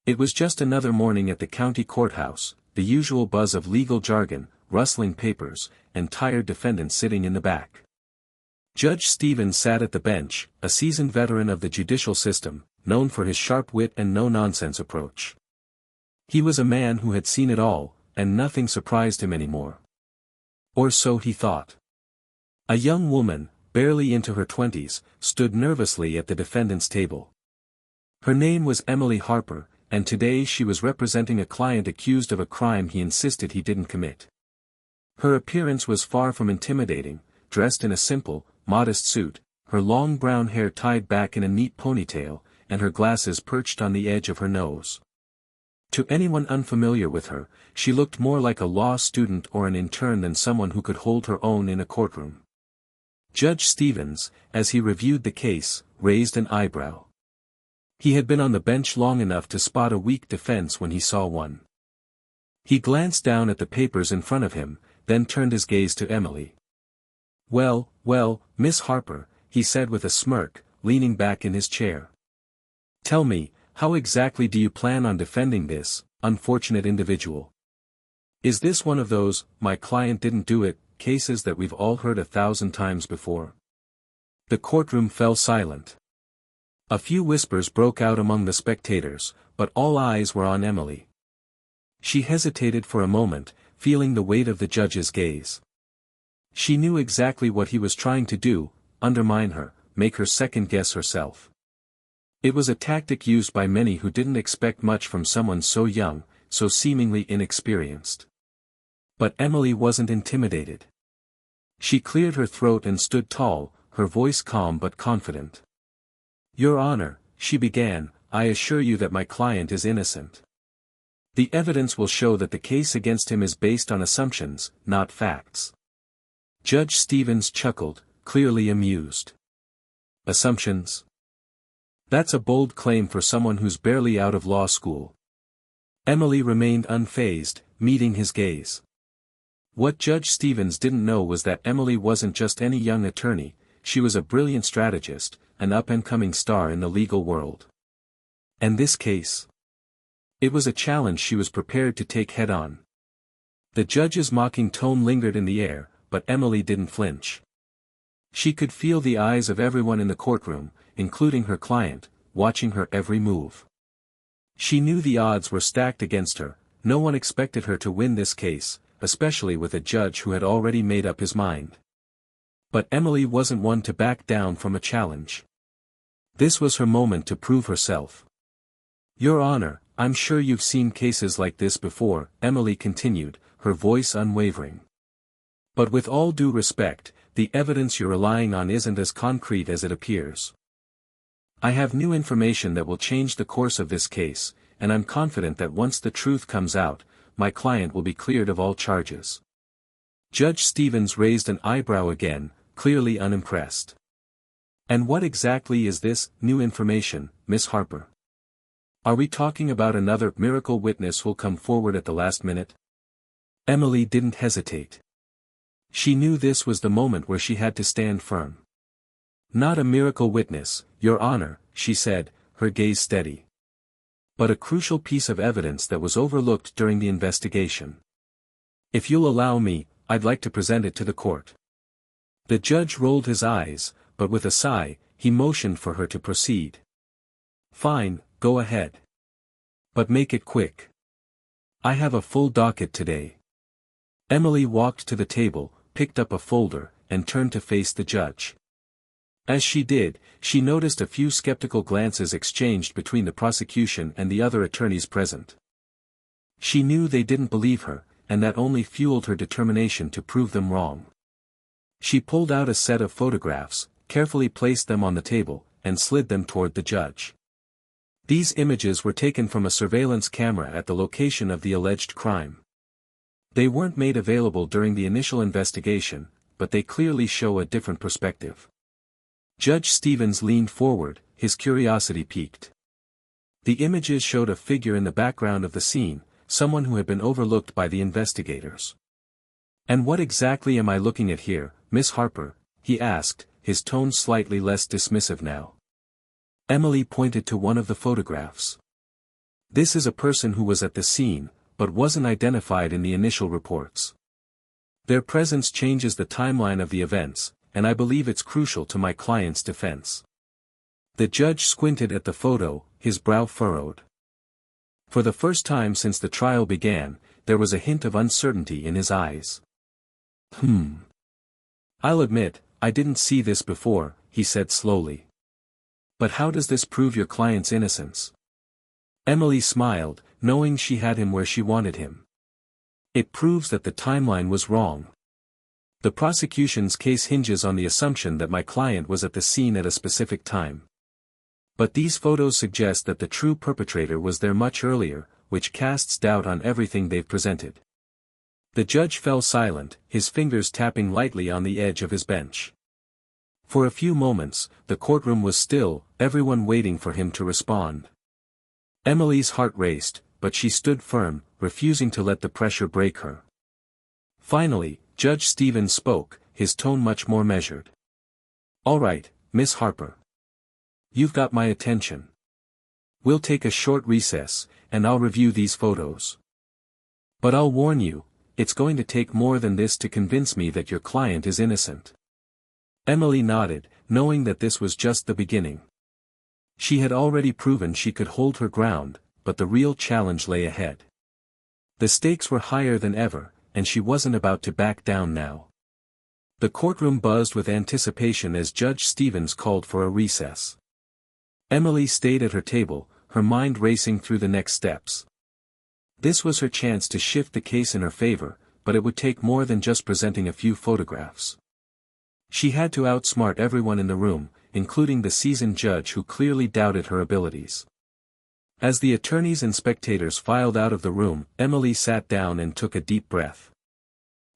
It was just another morning at the county courthouse, the usual buzz of legal jargon, rustling papers, and tired defendants sitting in the back. Judge Stevens sat at the bench, a seasoned veteran of the judicial system, known for his sharp wit and no-nonsense approach. He was a man who had seen it all, and nothing surprised him anymore. Or so he thought. A young woman, barely into her 20s, stood nervously at the defendant's table. Her name was Emily Harper, and today she was representing a client accused of a crime he insisted he didn't commit. Her appearance was far from intimidating, dressed in a simple, modest suit, her long brown hair tied back in a neat ponytail, and her glasses perched on the edge of her nose. To anyone unfamiliar with her, she looked more like a law student or an intern than someone who could hold her own in a courtroom. Judge Stevens, as he reviewed the case, raised an eyebrow. He had been on the bench long enough to spot a weak defense when he saw one. He glanced down at the papers in front of him, then turned his gaze to Emily. "Well, Miss Harper," he said with a smirk, leaning back in his chair. "Tell me, how exactly do you plan on defending this unfortunate individual? Is this one of those 'my client didn't do it' cases that we've all heard 1,000 times before?" The courtroom fell silent. A few whispers broke out among the spectators, but all eyes were on Emily. She hesitated for a moment, feeling the weight of the judge's gaze. She knew exactly what he was trying to do: undermine her, make her second-guess herself. It was a tactic used by many who didn't expect much from someone so young, so seemingly inexperienced. But Emily wasn't intimidated. She cleared her throat and stood tall, her voice calm but confident. "Your Honor," she began, "I assure you that my client is innocent. The evidence will show that the case against him is based on assumptions, not facts." Judge Stevens chuckled, clearly amused. "Assumptions? That's a bold claim for someone who's barely out of law school." Emily remained unfazed, meeting his gaze. What Judge Stevens didn't know was that Emily wasn't just any young attorney, she was a brilliant strategist, an up-and-coming star in the legal world. And this case? It was a challenge she was prepared to take head-on. The judge's mocking tone lingered in the air, but Emily didn't flinch. She could feel the eyes of everyone in the courtroom, including her client, watching her every move. She knew the odds were stacked against her, no one expected her to win this case, especially with a judge who had already made up his mind. But Emily wasn't one to back down from a challenge. This was her moment to prove herself. "Your Honor, I'm sure you've seen cases like this before," Emily continued, her voice unwavering. "But with all due respect, the evidence you're relying on isn't as concrete as it appears. I have new information that will change the course of this case, and I'm confident that once the truth comes out, my client will be cleared of all charges." Judge Stevens raised an eyebrow again, clearly unimpressed. "And what exactly is this new information, Miss Harper? Are we talking about another miracle witness who'll come forward at the last minute?" Emily didn't hesitate. She knew this was the moment where she had to stand firm. "Not a miracle witness, Your Honor," she said, her gaze steady. "But a crucial piece of evidence that was overlooked during the investigation. If you'll allow me, I'd like to present it to the court." The judge rolled his eyes, but with a sigh, he motioned for her to proceed. "Fine, go ahead. But make it quick. I have a full docket today." Emily walked to the table, picked up a folder, and turned to face the judge. As she did, she noticed a few skeptical glances exchanged between the prosecution and the other attorneys present. She knew they didn't believe her, and that only fueled her determination to prove them wrong. She pulled out a set of photographs, carefully placed them on the table, and slid them toward the judge. These images were taken from a surveillance camera at the location of the alleged crime. They weren't made available during the initial investigation, but they clearly show a different perspective. Judge Stevens leaned forward, his curiosity piqued. The images showed a figure in the background of the scene, someone who had been overlooked by the investigators. "And what exactly am I looking at here, Miss Harper?" he asked, his tone slightly less dismissive now. Emily pointed to one of the photographs. This is a person who was at the scene, but wasn't identified in the initial reports. Their presence changes the timeline of the events, and I believe it's crucial to my client's defense. The judge squinted at the photo, his brow furrowed. For the first time since the trial began, there was a hint of uncertainty in his eyes. I'll admit, I didn't see this before, he said slowly. But how does this prove your client's innocence? Emily smiled, knowing she had him where she wanted him. It proves that the timeline was wrong. The prosecution's case hinges on the assumption that my client was at the scene at a specific time. But these photos suggest that the true perpetrator was there much earlier, which casts doubt on everything they've presented. The judge fell silent, his fingers tapping lightly on the edge of his bench. For a few moments, the courtroom was still, everyone waiting for him to respond. Emily's heart raced, but she stood firm, refusing to let the pressure break her. Finally, Judge Stevens spoke, his tone much more measured. "All right, Miss Harper. You've got my attention. We'll take a short recess, and I'll review these photos. But I'll warn you, it's going to take more than this to convince me that your client is innocent." Emily nodded, knowing that this was just the beginning. She had already proven she could hold her ground, but the real challenge lay ahead. The stakes were higher than ever, and she wasn't about to back down now. The courtroom buzzed with anticipation as Judge Stevens called for a recess. Emily stayed at her table, her mind racing through the next steps. This was her chance to shift the case in her favor, but it would take more than just presenting a few photographs. She had to outsmart everyone in the room, including the seasoned judge who clearly doubted her abilities. As the attorneys and spectators filed out of the room, Emily sat down and took a deep breath.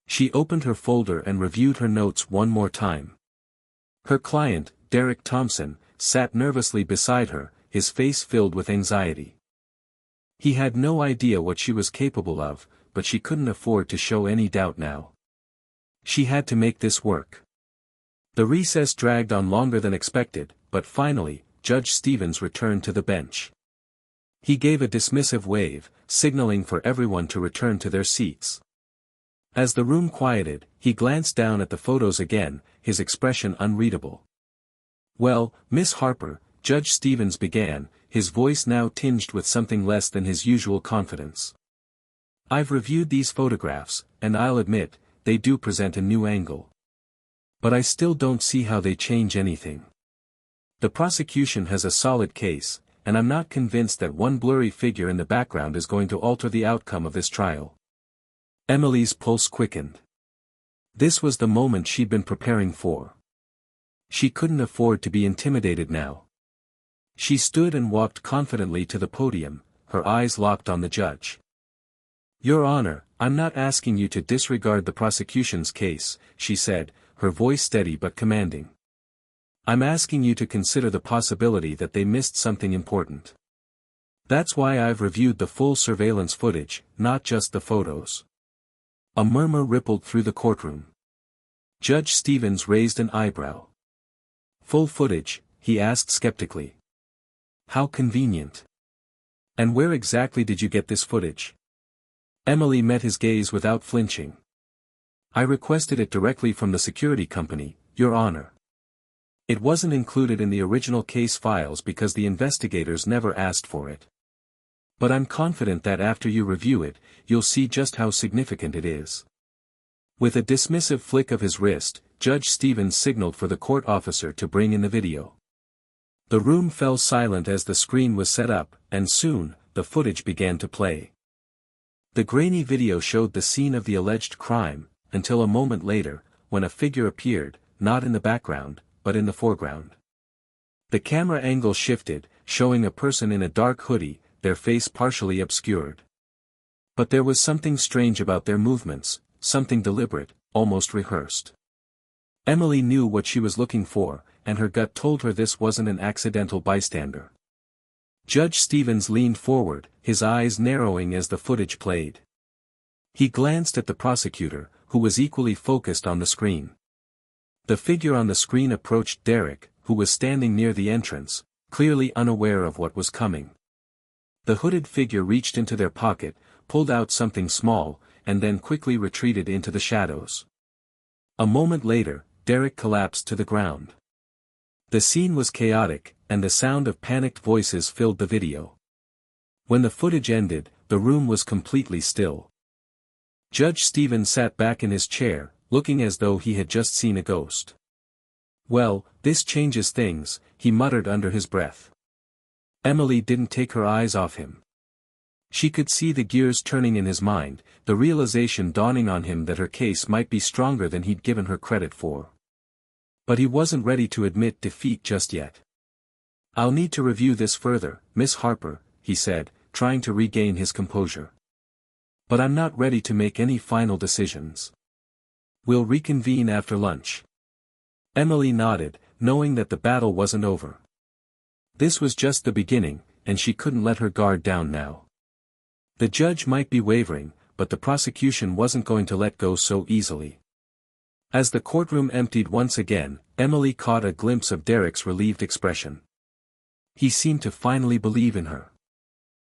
She opened her folder and reviewed her notes one more time. Her client, Derek Thompson, sat nervously beside her, his face filled with anxiety. He had no idea what she was capable of, but she couldn't afford to show any doubt now. She had to make this work. The recess dragged on longer than expected, but finally, Judge Stevens returned to the bench. He gave a dismissive wave, signaling for everyone to return to their seats. As the room quieted, he glanced down at the photos again, his expression unreadable. "Well, Miss Harper," Judge Stevens began, his voice now tinged with something less than his usual confidence. "I've reviewed these photographs, and I'll admit, they do present a new angle. But I still don't see how they change anything. The prosecution has a solid case, and I'm not convinced that one blurry figure in the background is going to alter the outcome of this trial." Emily's pulse quickened. This was the moment she'd been preparing for. She couldn't afford to be intimidated now. She stood and walked confidently to the podium, her eyes locked on the judge. "Your Honor, I'm not asking you to disregard the prosecution's case," she said, her voice steady but commanding. "I'm asking you to consider the possibility that they missed something important. That's why I've reviewed the full surveillance footage, not just the photos." A murmur rippled through the courtroom. Judge Stevens raised an eyebrow. "Full footage?" he asked skeptically. "How convenient. And where exactly did you get this footage?" Emily met his gaze without flinching. "I requested it directly from the security company, Your Honor. It wasn't included in the original case files because the investigators never asked for it. But I'm confident that after you review it, you'll see just how significant it is." With a dismissive flick of his wrist, Judge Stevens signaled for the court officer to bring in the video. The room fell silent as the screen was set up, and soon, the footage began to play. The grainy video showed the scene of the alleged crime, until a moment later, when a figure appeared, not in the background, but in the foreground. The camera angle shifted, showing a person in a dark hoodie, their face partially obscured. But there was something strange about their movements, something deliberate, almost rehearsed. Emily knew what she was looking for, and her gut told her this wasn't an accidental bystander. Judge Stevens leaned forward, his eyes narrowing as the footage played. He glanced at the prosecutor, who was equally focused on the screen. The figure on the screen approached Derek, who was standing near the entrance, clearly unaware of what was coming. The hooded figure reached into their pocket, pulled out something small, and then quickly retreated into the shadows. A moment later, Derek collapsed to the ground. The scene was chaotic, and the sound of panicked voices filled the video. When the footage ended, the room was completely still. Judge Stevens sat back in his chair, looking as though he had just seen a ghost. "Well, this changes things," he muttered under his breath. Emily didn't take her eyes off him. She could see the gears turning in his mind, the realization dawning on him that her case might be stronger than he'd given her credit for. But he wasn't ready to admit defeat just yet. "I'll need to review this further, Miss Harper," he said, trying to regain his composure. "But I'm not ready to make any final decisions. We'll reconvene after lunch." Emily nodded, knowing that the battle wasn't over. This was just the beginning, and she couldn't let her guard down now. The judge might be wavering, but the prosecution wasn't going to let go so easily. As the courtroom emptied once again, Emily caught a glimpse of Derek's relieved expression. He seemed to finally believe in her.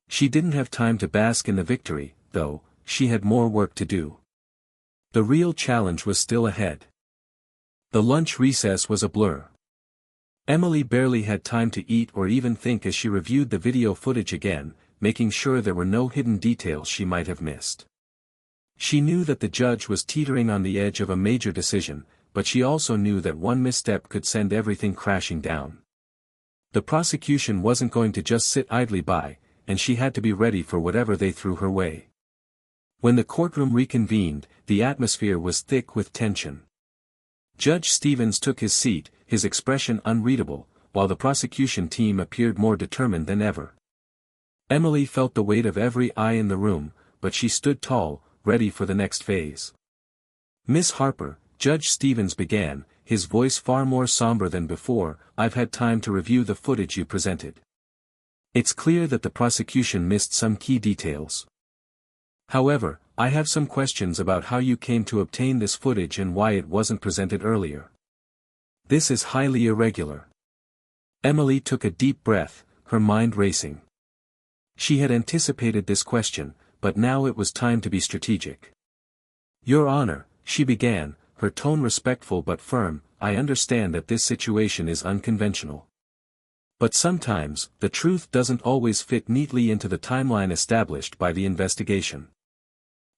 She didn't have time to bask in the victory, though. She had more work to do. The real challenge was still ahead. The lunch recess was a blur. Emily barely had time to eat or even think as she reviewed the video footage again, making sure there were no hidden details she might have missed. She knew that the judge was teetering on the edge of a major decision, but she also knew that one misstep could send everything crashing down. The prosecution wasn't going to just sit idly by, and she had to be ready for whatever they threw her way. When the courtroom reconvened, the atmosphere was thick with tension. Judge Stevens took his seat, his expression unreadable, while the prosecution team appeared more determined than ever. Emily felt the weight of every eye in the room, but she stood tall, ready for the next phase. "Miss Harper," Judge Stevens began, his voice far more somber than before, "I've had time to review the footage you presented. It's clear that the prosecution missed some key details. However, I have some questions about how you came to obtain this footage and why it wasn't presented earlier. This is highly irregular." Emily took a deep breath, her mind racing. She had anticipated this question, but now it was time to be strategic. "Your Honor," she began, her tone respectful but firm, "I understand that this situation is unconventional. But sometimes, the truth doesn't always fit neatly into the timeline established by the investigation.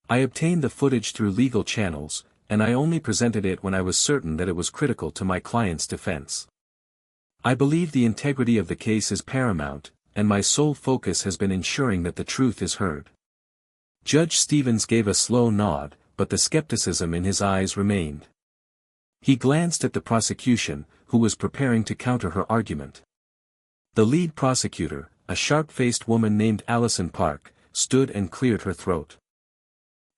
I obtained the footage through legal channels, and I only presented it when I was certain that it was critical to my client's defense. I believe the integrity of the case is paramount, and my sole focus has been ensuring that the truth is heard." Judge Stevens gave a slow nod, but the skepticism in his eyes remained. He glanced at the prosecution, who was preparing to counter her argument. The lead prosecutor, a sharp-faced woman named Allison Park, stood and cleared her throat.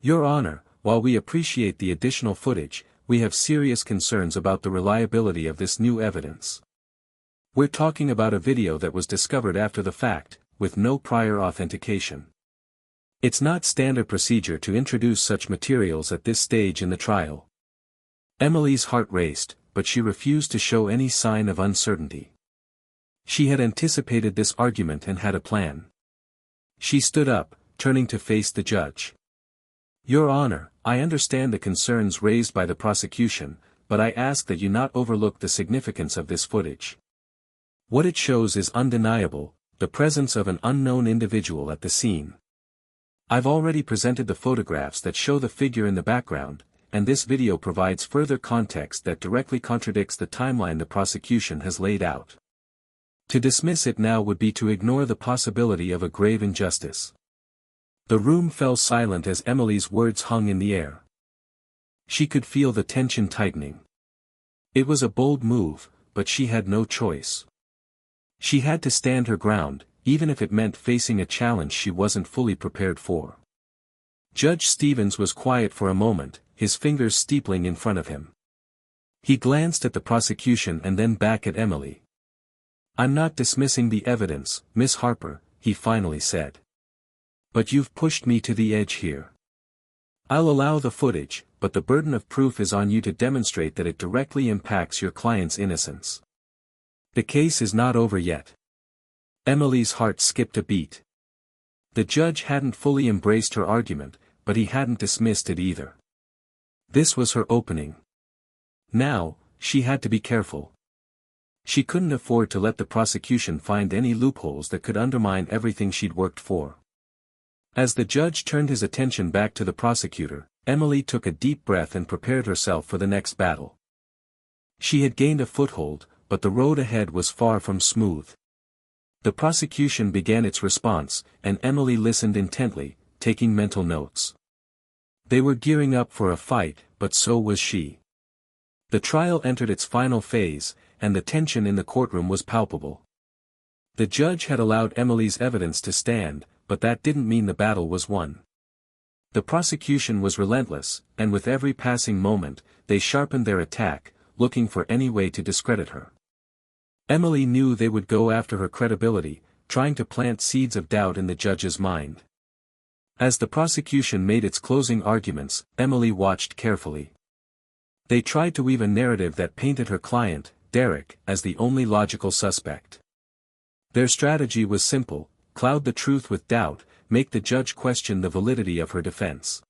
"Your Honor, while we appreciate the additional footage, we have serious concerns about the reliability of this new evidence. We're talking about a video that was discovered after the fact, with no prior authentication. It's not standard procedure to introduce such materials at this stage in the trial." Emily's heart raced, but she refused to show any sign of uncertainty. She had anticipated this argument and had a plan. She stood up, turning to face the judge. "Your Honor, I understand the concerns raised by the prosecution, but I ask that you not overlook the significance of this footage. What it shows is undeniable, the presence of an unknown individual at the scene. I've already presented the photographs that show the figure in the background, and this video provides further context that directly contradicts the timeline the prosecution has laid out. To dismiss it now would be to ignore the possibility of a grave injustice." The room fell silent as Emily's words hung in the air. She could feel the tension tightening. It was a bold move, but she had no choice. She had to stand her ground, even if it meant facing a challenge she wasn't fully prepared for. Judge Stevens was quiet for a moment, his fingers steepling in front of him. He glanced at the prosecution and then back at Emily. "I'm not dismissing the evidence, Miss Harper," he finally said. "But you've pushed me to the edge here. I'll allow the footage, but the burden of proof is on you to demonstrate that it directly impacts your client's innocence. The case is not over yet." Emily's heart skipped a beat. The judge hadn't fully embraced her argument, but he hadn't dismissed it either. This was her opening. Now, she had to be careful. She couldn't afford to let the prosecution find any loopholes that could undermine everything she'd worked for. As the judge turned his attention back to the prosecutor, Emily took a deep breath and prepared herself for the next battle. She had gained a foothold, but the road ahead was far from smooth. The prosecution began its response, and Emily listened intently, taking mental notes. They were gearing up for a fight, but so was she. The trial entered its final phase, and the tension in the courtroom was palpable. The judge had allowed Emily's evidence to stand, but that didn't mean the battle was won. The prosecution was relentless, and with every passing moment, they sharpened their attack, looking for any way to discredit her. Emily knew they would go after her credibility, trying to plant seeds of doubt in the judge's mind. As the prosecution made its closing arguments, Emily watched carefully. They tried to weave a narrative that painted her client, Derek, as the only logical suspect. Their strategy was simple: cloud the truth with doubt, make the judge question the validity of her defense.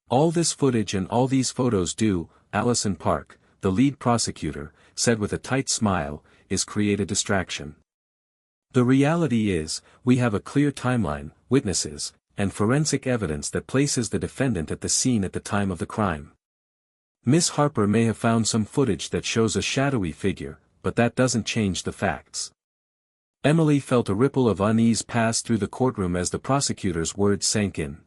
All this footage and all these photos do, Allison Park, the lead prosecutor, said with a tight smile, is create a distraction. The reality is, we have a clear timeline, witnesses, and forensic evidence that places the defendant at the scene at the time of the crime. Miss Harper may have found some footage that shows a shadowy figure, but that doesn't change the facts. Emily felt a ripple of unease pass through the courtroom as the prosecutor's words sank in.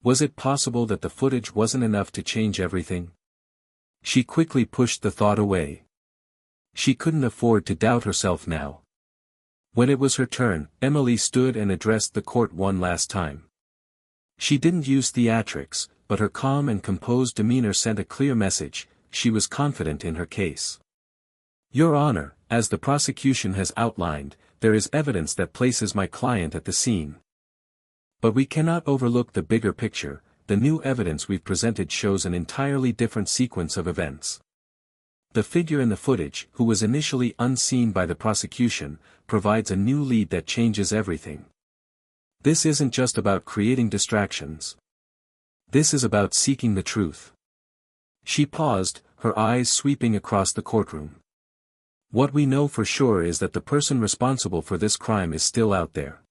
Was it possible that the footage wasn't enough to change everything? She quickly pushed the thought away. She couldn't afford to doubt herself now. When it was her turn, Emily stood and addressed the court one last time. She didn't use theatrics, but her calm and composed demeanor sent a clear message: she was confident in her case. Your Honor, as the prosecution has outlined, there is evidence that places my client at the scene. But we cannot overlook the bigger picture. The new evidence we've presented shows an entirely different sequence of events. The figure in the footage, who was initially unseen by the prosecution, provides a new lead that changes everything. This isn't just about creating distractions. This is about seeking the truth. She paused, her eyes sweeping across the courtroom. What we know for sure is that the person responsible for this crime is still out there.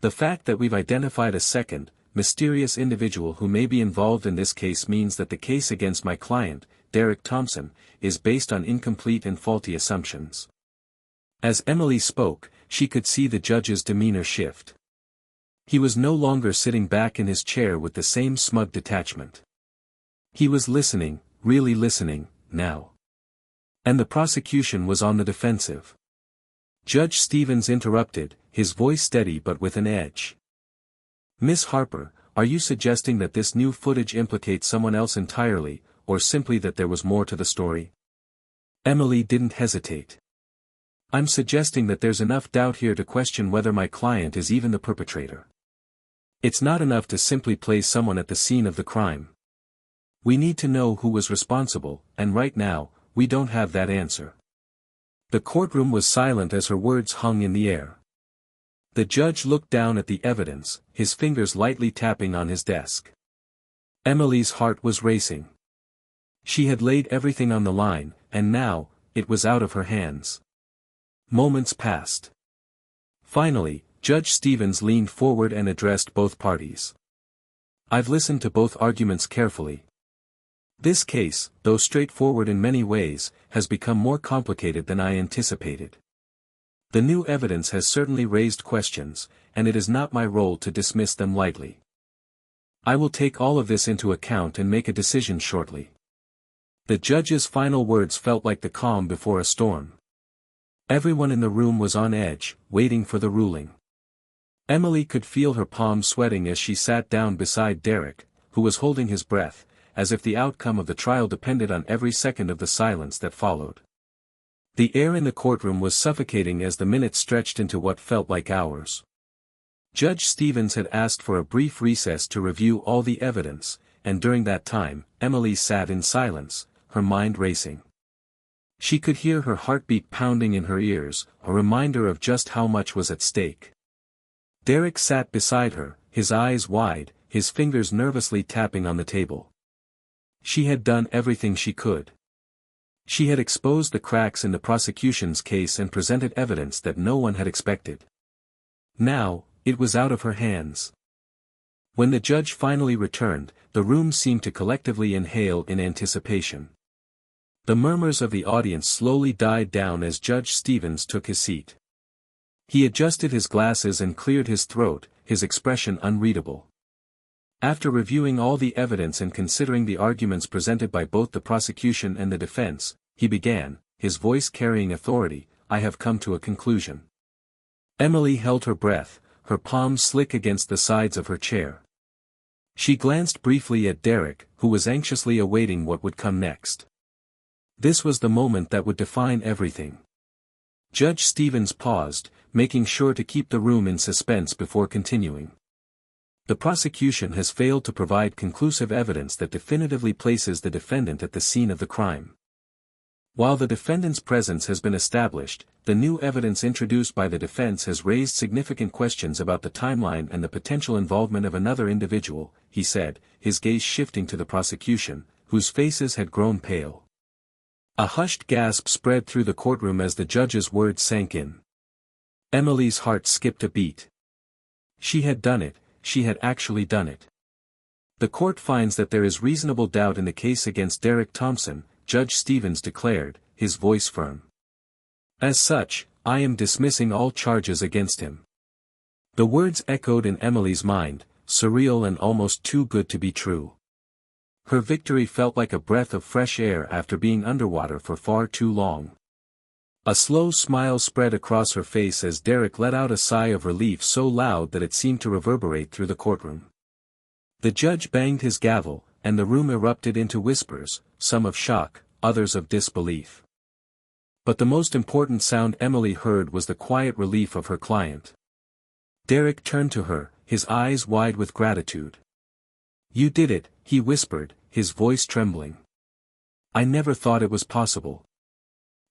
The fact that we've identified a second, mysterious individual who may be involved in this case means that the case against my client, Derek Thompson, is based on incomplete and faulty assumptions. As Emily spoke, she could see the judge's demeanor shift. He was no longer sitting back in his chair with the same smug detachment. He was listening, really listening, now. And the prosecution was on the defensive. Judge Stevens interrupted, his voice steady but with an edge. Miss Harper, are you suggesting that this new footage implicates someone else entirely, or simply that there was more to the story? Emily didn't hesitate. I'm suggesting that there's enough doubt here to question whether my client is even the perpetrator. It's not enough to simply place someone at the scene of the crime. We need to know who was responsible, and right now, we don't have that answer. The courtroom was silent as her words hung in the air. The judge looked down at the evidence, his fingers lightly tapping on his desk. Emily's heart was racing. She had laid everything on the line, and now, it was out of her hands. Moments passed. Finally, Judge Stevens leaned forward and addressed both parties. I've listened to both arguments carefully. This case, though straightforward in many ways, has become more complicated than I anticipated. The new evidence has certainly raised questions, and it is not my role to dismiss them lightly. I will take all of this into account and make a decision shortly. The judge's final words felt like the calm before a storm. Everyone in the room was on edge, waiting for the ruling. Emily could feel her palms sweating as she sat down beside Derek, who was holding his breath, as if the outcome of the trial depended on every second of the silence that followed. The air in the courtroom was suffocating as the minutes stretched into what felt like hours. Judge Stevens had asked for a brief recess to review all the evidence, and during that time, Emily sat in silence, her mind racing. She could hear her heartbeat pounding in her ears, a reminder of just how much was at stake. Derek sat beside her, his eyes wide, his fingers nervously tapping on the table. She had done everything she could. She had exposed the cracks in the prosecution's case and presented evidence that no one had expected. Now, it was out of her hands. When the judge finally returned, the room seemed to collectively inhale in anticipation. The murmurs of the audience slowly died down as Judge Stevens took his seat. He adjusted his glasses and cleared his throat, his expression unreadable. After reviewing all the evidence and considering the arguments presented by both the prosecution and the defense, he began, his voice carrying authority, "I have come to a conclusion." Emily held her breath, her palms slick against the sides of her chair. She glanced briefly at Derek, who was anxiously awaiting what would come next. This was the moment that would define everything. Judge Stevens paused, making sure to keep the room in suspense before continuing. The prosecution has failed to provide conclusive evidence that definitively places the defendant at the scene of the crime. While the defendant's presence has been established, the new evidence introduced by the defense has raised significant questions about the timeline and the potential involvement of another individual, he said, his gaze shifting to the prosecution, whose faces had grown pale. A hushed gasp spread through the courtroom as the judge's words sank in. Emily's heart skipped a beat. She had done it. She had actually done it. The court finds that there is reasonable doubt in the case against Derek Thompson, Judge Stevens declared, his voice firm. As such, I am dismissing all charges against him. The words echoed in Emily's mind, surreal and almost too good to be true. Her victory felt like a breath of fresh air after being underwater for far too long. A slow smile spread across her face as Derek let out a sigh of relief so loud that it seemed to reverberate through the courtroom. The judge banged his gavel, and the room erupted into whispers, some of shock, others of disbelief. But the most important sound Emily heard was the quiet relief of her client. Derek turned to her, his eyes wide with gratitude. "You did it," he whispered, his voice trembling. "I never thought it was possible."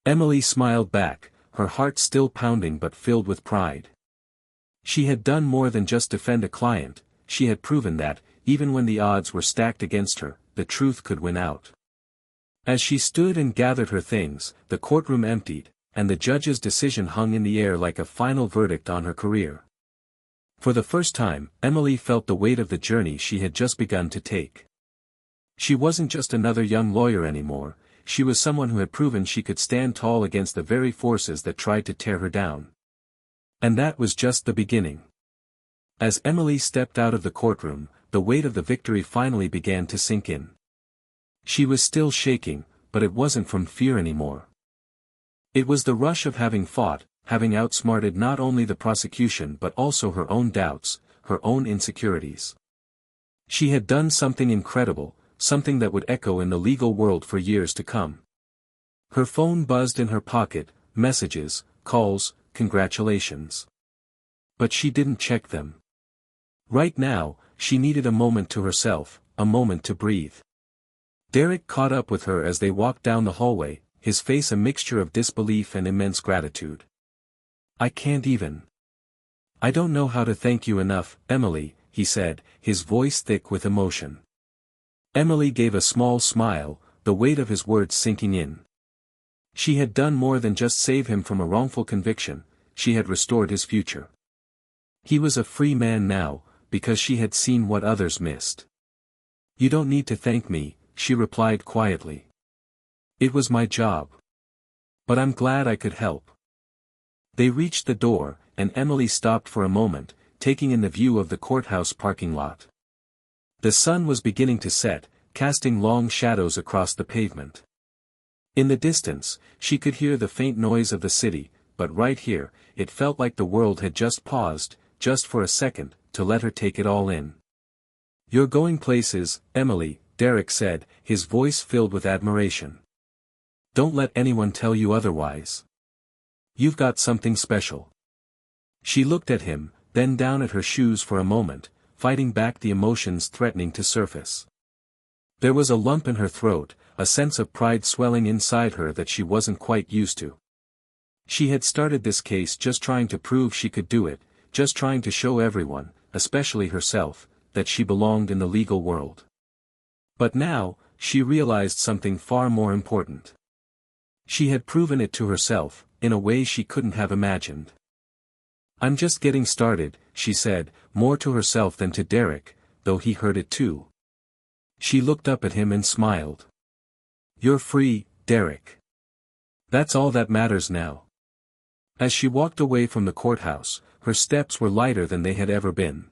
Emily smiled back, her heart still pounding but filled with pride. She had done more than just defend a client, she had proven that, even when the odds were stacked against her, the truth could win out. As she stood and gathered her things, the courtroom emptied, and the judge's decision hung in the air like a final verdict on her career. For the first time, Emily felt the weight of the journey she had just begun to take. She wasn't just another young lawyer anymore. She was someone who had proven she could stand tall against the very forces that tried to tear her down. And that was just the beginning. As Emily stepped out of the courtroom, the weight of the victory finally began to sink in. She was still shaking, but it wasn't from fear anymore. It was the rush of having fought, having outsmarted not only the prosecution but also her own doubts, her own insecurities. She had done something incredible, something that would echo in the legal world for years to come. Her phone buzzed in her pocket, messages, calls, congratulations. But she didn't check them. Right now, she needed a moment to herself, a moment to breathe. Derek caught up with her as they walked down the hallway, his face a mixture of disbelief and immense gratitude. "I can't even. I don't know how to thank you enough, Emily," he said, his voice thick with emotion. Emily gave a small smile, the weight of his words sinking in. She had done more than just save him from a wrongful conviction, she had restored his future. He was a free man now, because she had seen what others missed. "You don't need to thank me," she replied quietly. "It was my job. But I'm glad I could help." They reached the door, and Emily stopped for a moment, taking in the view of the courthouse parking lot. The sun was beginning to set, casting long shadows across the pavement. In the distance, she could hear the faint noise of the city, but right here, it felt like the world had just paused, just for a second, to let her take it all in. "You're going places, Emily," Derek said, his voice filled with admiration. "Don't let anyone tell you otherwise. You've got something special." She looked at him, then down at her shoes for a moment, fighting back the emotions threatening to surface. There was a lump in her throat, a sense of pride swelling inside her that she wasn't quite used to. She had started this case just trying to prove she could do it, just trying to show everyone, especially herself, that she belonged in the legal world. But now, she realized something far more important. She had proven it to herself, in a way she couldn't have imagined. "I'm just getting started," she said, more to herself than to Derek, though he heard it too. She looked up at him and smiled. "You're free, Derek. That's all that matters now." As she walked away from the courthouse, her steps were lighter than they had ever been.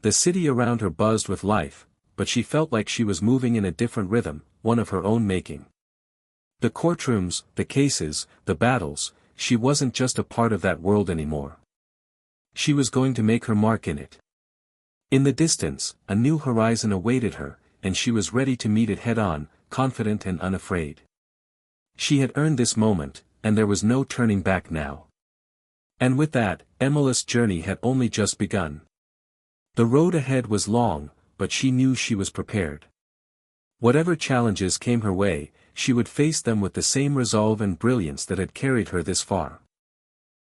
The city around her buzzed with life, but she felt like she was moving in a different rhythm, one of her own making. The courtrooms, the cases, the battles, she wasn't just a part of that world anymore. She was going to make her mark in it. In the distance, a new horizon awaited her, and she was ready to meet it head-on, confident and unafraid. She had earned this moment, and there was no turning back now. And with that, Emily's journey had only just begun. The road ahead was long, but she knew she was prepared. Whatever challenges came her way, she would face them with the same resolve and brilliance that had carried her this far.